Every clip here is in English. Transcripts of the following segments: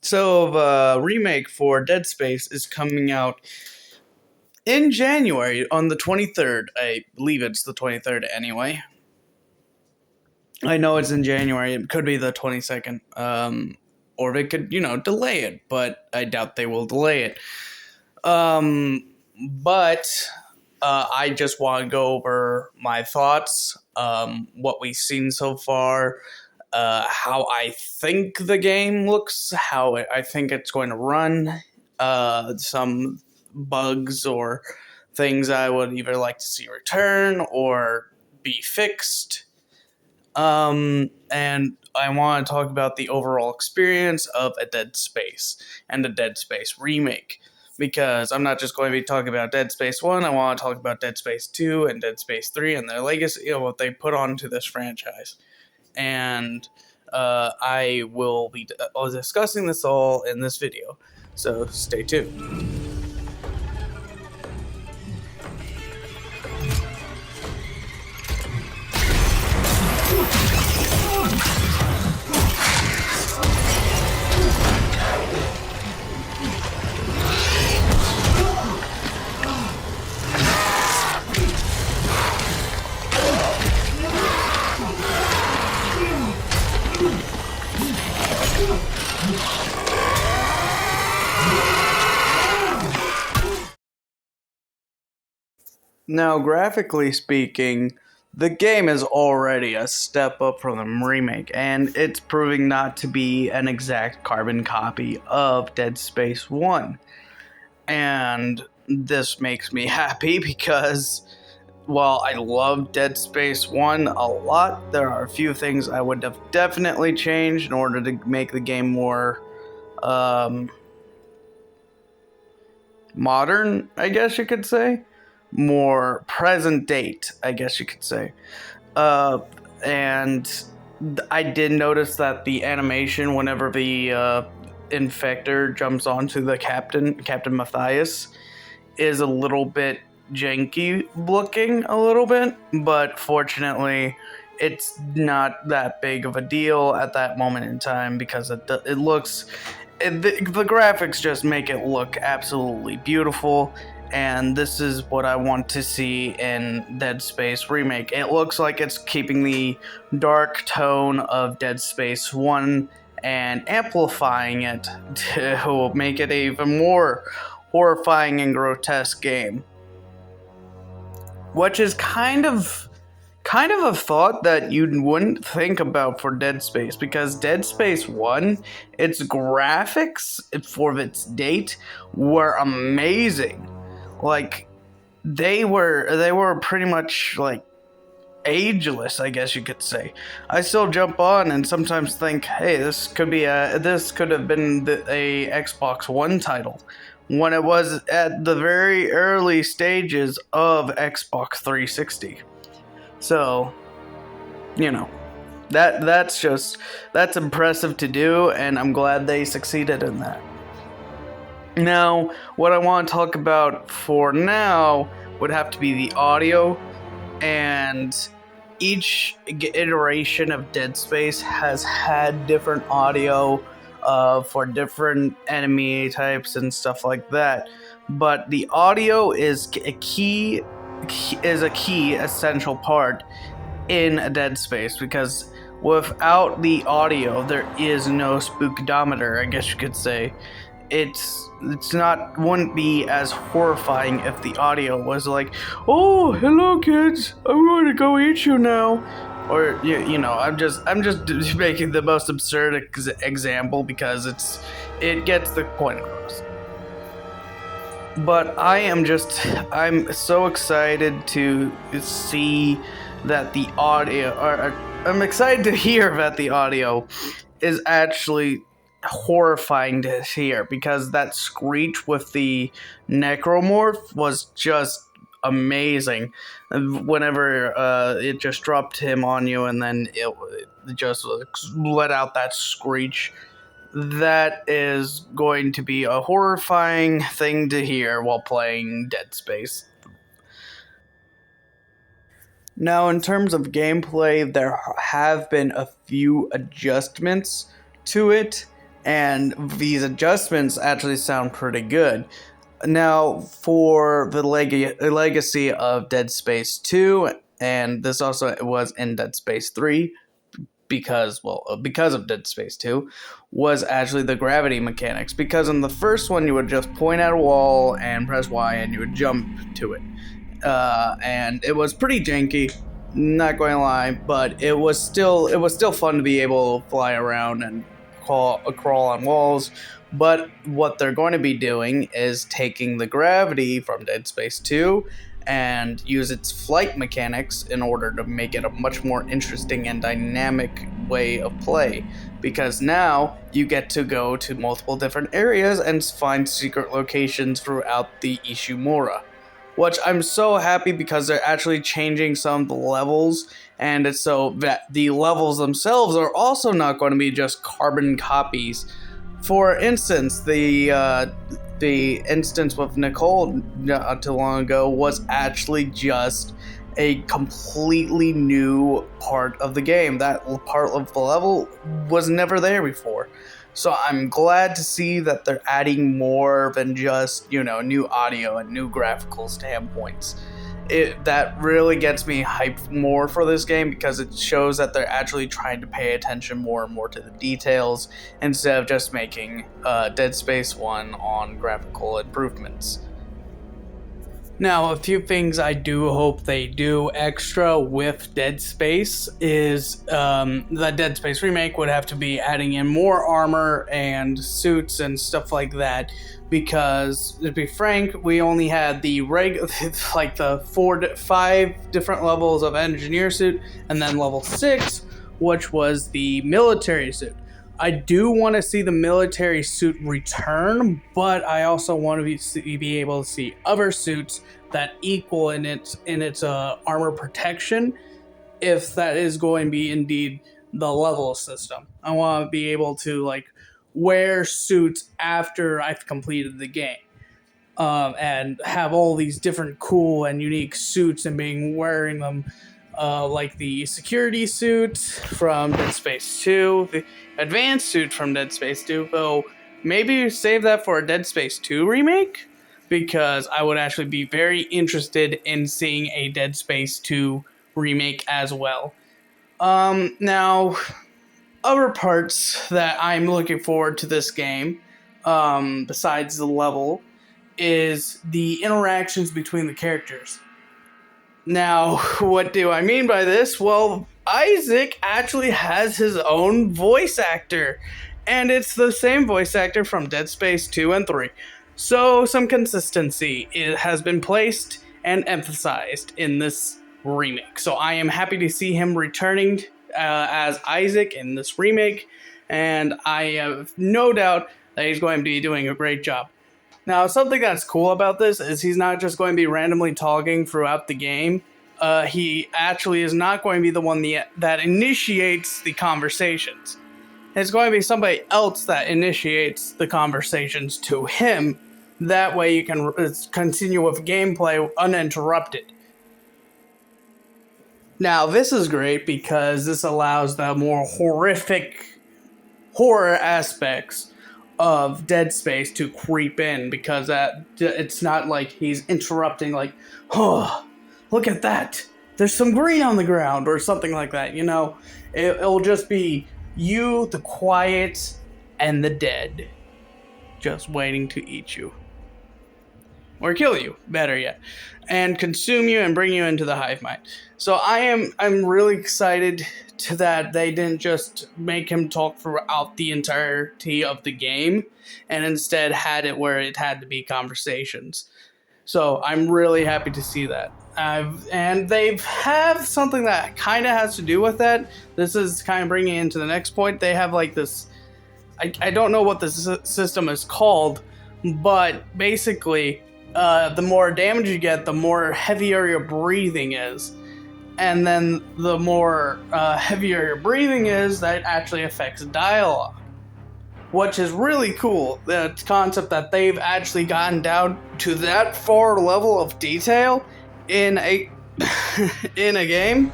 So, the remake for Dead Space is coming out in January on the 23rd. I believe it's the 23rd anyway. I know it's in January. It could be the 22nd. Or they could, delay it, but I doubt they will delay it. But I just want to go over my thoughts, what we've seen so far, how I think the game looks, how I think it's going to run, some bugs or things I would either like to see return or be fixed. And I want to talk about the overall experience of a Dead Space and a Dead Space remake. Because I'm not just going to be talking about Dead Space 1, I want to talk about Dead Space 2 and Dead Space 3 and their legacy, what they put onto this franchise. And I will be discussing this all in this video, so stay tuned. Now, graphically speaking, the game is already a step up from the remake, and it's proving not to be an exact carbon copy of Dead Space 1. And this makes me happy because while I love Dead Space 1 a lot, there are a few things I would have definitely changed in order to make the game more modern, I guess you could say. More present date, I guess you could say. And I did notice that the animation, whenever the infector jumps onto the Captain Matthias, is a little bit janky looking, a little bit, but fortunately, it's not that big of a deal at that moment in time because it looks. The graphics just make it look absolutely beautiful, and this is what I want to see in Dead Space Remake. It looks like it's keeping the dark tone of Dead Space 1 and amplifying it to make it an even more horrifying and grotesque game. Which is kind of a thought that you wouldn't think about for Dead Space, because Dead Space 1, its graphics for its date were amazing. Like they were pretty much like ageless, I guess you could say. I still jump on and sometimes think, hey, this could have been a Xbox One title when it was at the very early stages of Xbox 360. So, that's impressive to do, and I'm glad they succeeded in that. Now, what I want to talk about for now would have to be the audio, and each iteration of Dead Space has had different audio for different enemy types and stuff like that. But the audio is a key essential part in a Dead Space, because without the audio there is no spookometer, I guess you could say. Wouldn't be as horrifying if the audio was like, "Oh, hello kids, I'm going to go eat you now," or I'm just making the most absurd example because it gets the point across. But I'm so excited to see that the audio, or I'm excited to hear that the audio is actually horrifying to hear, because that screech with the necromorph was just amazing. Whenever it just dropped him on you and then it just let out that screech, that is going to be a horrifying thing to hear while playing Dead Space. Now, in terms of gameplay, there have been a few adjustments to it, And these adjustments actually sound pretty good. Now, for the legacy of Dead Space 2, and this also was in Dead Space 3, because of Dead Space 2, was actually the gravity mechanics. Because in the first one, you would just point at a wall and press Y and you would jump to it. And it was pretty janky, not going to lie, but it was still fun to be able to fly around and crawl on walls. But what they're going to be doing is taking the gravity from Dead Space 2 and use its flight mechanics in order to make it a much more interesting and dynamic way of play. Because now you get to go to multiple different areas and find secret locations throughout the Ishimura, which I'm so happy because they're actually changing some of the levels, and it's so that the levels themselves are also not going to be just carbon copies. For instance, the instance with Nicole not too long ago was actually just a completely new part of the game. That part of the level was never there before. So I'm glad to see that they're adding more than just, new audio and new graphical standpoints. That really gets me hyped more for this game because it shows that they're actually trying to pay attention more and more to the details instead of just making Dead Space 1 on graphical improvements. Now, a few things I do hope they do extra with Dead Space is the Dead Space remake would have to be adding in more armor and suits and stuff like that, because to be frank, we only had the the 5 different levels of engineer suit, and then level 6, which was the military suit. I do want to see the military suit return, but I also want to be able to see other suits that equal in its armor protection, if that is going to be indeed the level system. I want to be able to wear suits after I've completed the game, and have all these different cool and unique suits and being wearing them. Like the security suit from Dead Space 2, the advanced suit from Dead Space 2, though maybe save that for a Dead Space 2 remake, because I would actually be very interested in seeing a Dead Space 2 remake as well. Now, other parts that I'm looking forward to this game, besides the level, is the interactions between the characters. Now, what do I mean by this? Well, Isaac actually has his own voice actor, and it's the same voice actor from Dead Space 2 and 3. So, some consistency has been placed and emphasized in this remake. So, I am happy to see him returning as Isaac in this remake, and I have no doubt that he's going to be doing a great job. Now, something that's cool about this is he's not just going to be randomly talking throughout the game. He actually is not going to be the one that initiates the conversations. It's going to be somebody else that initiates the conversations to him. That way you can continue with gameplay uninterrupted. Now, this is great because this allows the more horror aspects of Dead Space to creep in, because it's not like he's interrupting oh, look at that, there's some green on the ground or something like that, It'll just be you, the quiet, and the dead just waiting to eat you. Or kill you, better yet, and consume you and bring you into the hive mind. So I'm really excited to that they didn't just make him talk throughout the entirety of the game, and instead had it where it had to be conversations. So I'm really happy to see that. And they have something that kind of has to do with that. This is kind of bringing it into the next point. They have this, I don't know what this system is called, but basically, the more damage you get, the more heavier your breathing is. And then the more heavier your breathing is, that actually affects dialogue. Which is really cool, the concept that they've actually gotten down to that far level of detail in a in a game.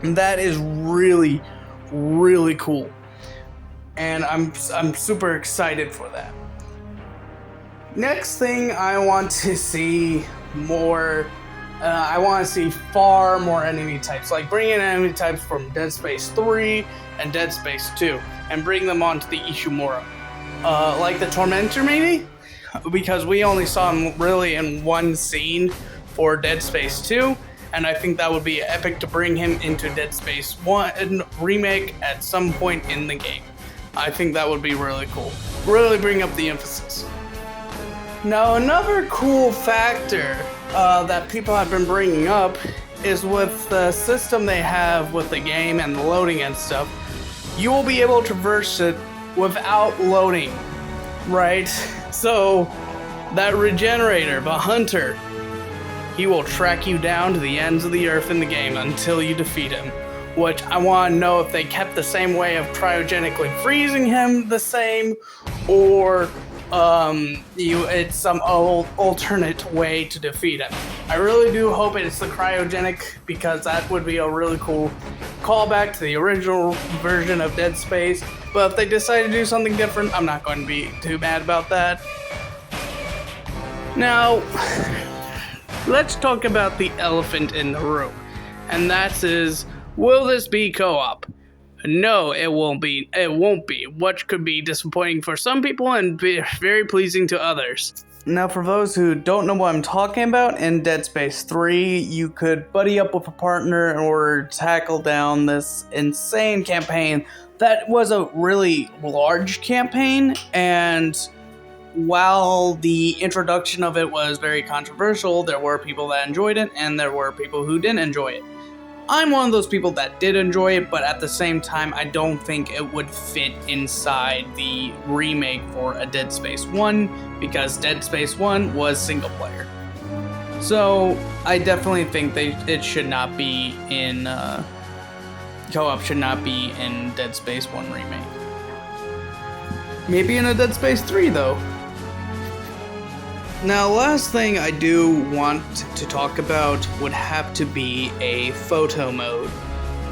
That is really, really cool. and I'm super excited for that. Next thing I want to see more, I want to see far more enemy types, like bring in enemy types from Dead Space 3 and Dead Space 2, and bring them onto the Ishimura. Like the Tormentor maybe? Because we only saw him really in one scene for Dead Space 2, and I think that would be epic to bring him into Dead Space 1 Remake at some point in the game. I think that would be really cool. Really bring up the emphasis. Now, another cool factor that people have been bringing up is with the system they have with the game and the loading and stuff, you will be able to traverse it without loading, right? So, that regenerator, the hunter, he will track you down to the ends of the earth in the game until you defeat him. Which I want to know if they kept the same way of cryogenically freezing him the same, or it's some alternate way to defeat him. I really do hope it's the cryogenic, because that would be a really cool callback to the original version of Dead Space. But if they decide to do something different, I'm not going to be too mad about that. Now, let's talk about the elephant in the room, and that is, will this be co-op? No, it won't be. It won't be, which could be disappointing for some people and be very pleasing to others. Now, for those who don't know what I'm talking about, in Dead Space 3, you could buddy up with a partner in order to tackle down this insane campaign that was a really large campaign, and while the introduction of it was very controversial, there were people that enjoyed it, and there were people who didn't enjoy it. I'm one of those people that did enjoy it, but at the same time, I don't think it would fit inside the remake for a Dead Space 1, because Dead Space 1 was single player. So, I definitely think it should not be in, co-op should not be in Dead Space 1 remake. Maybe in a Dead Space 3, though. Now, last thing I do want to talk about would have to be a photo mode.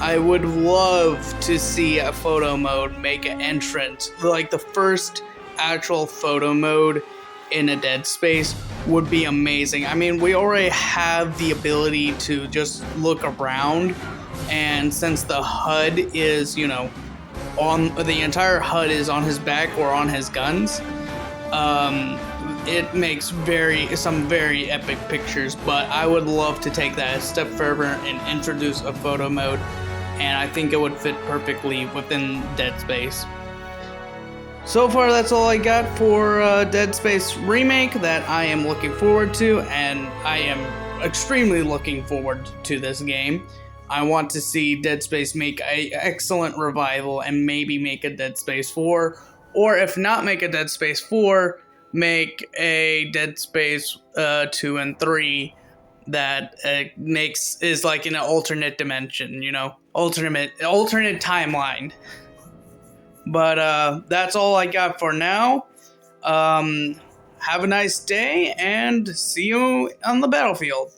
I would love to see a photo mode make an entrance. Like, the first actual photo mode in a Dead Space would be amazing. I mean, we already have the ability to just look around, and since the HUD is, on the entire HUD is on his back or on his guns, it makes some very epic pictures, but I would love to take that a step further and introduce a photo mode, and I think it would fit perfectly within Dead Space. So far, that's all I got for Dead Space Remake that I am looking forward to, and I am extremely looking forward to this game. I want to see Dead Space make an excellent revival and maybe make a Dead Space 4, or if not make a Dead Space 4, make a Dead Space 2 and 3 that is like in an alternate dimension, alternate timeline. But that's all I got for now. Have a nice day, and see you on the battlefield.